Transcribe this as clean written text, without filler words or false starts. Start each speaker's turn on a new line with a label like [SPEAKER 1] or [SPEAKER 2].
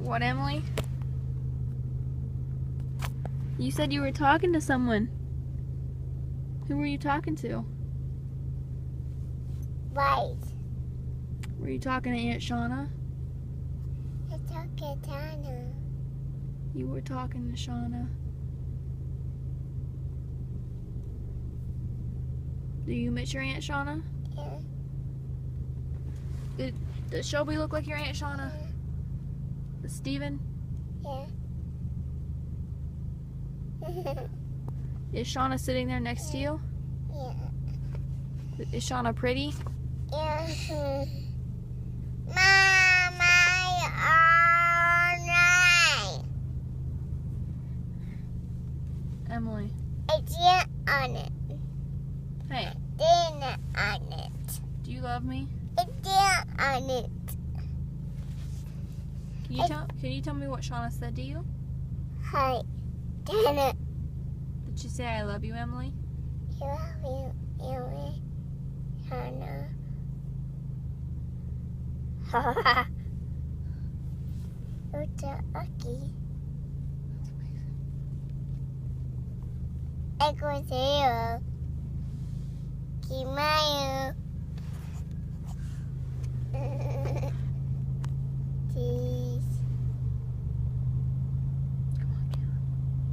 [SPEAKER 1] What, Emily? You said you were talking to someone. Who were you talking to?
[SPEAKER 2] Right.
[SPEAKER 1] Were you talking to Aunt Shauna?
[SPEAKER 2] I talk to Tana.
[SPEAKER 1] You were talking to Shauna. Do you miss your Aunt Shauna?
[SPEAKER 2] Yeah.
[SPEAKER 1] Does Shelby look like your Aunt Shauna?
[SPEAKER 2] Yeah.
[SPEAKER 1] Does Steven?
[SPEAKER 2] Yeah.
[SPEAKER 1] Is Shauna sitting there next to you?
[SPEAKER 2] Yeah.
[SPEAKER 1] Is Shauna pretty?
[SPEAKER 2] Yeah. Mama, all right.
[SPEAKER 1] Emily.
[SPEAKER 2] It's yet on it.
[SPEAKER 1] Hey,
[SPEAKER 2] Dinner on it.
[SPEAKER 1] do you love me?
[SPEAKER 2] It's yet on it.
[SPEAKER 1] Can you tell me what Shauna said to you?
[SPEAKER 2] Hi. Dinner.
[SPEAKER 1] Did she say I love you, Emily?
[SPEAKER 2] You love you. Hannah. What's a lucky? Echo zero. Kimayu.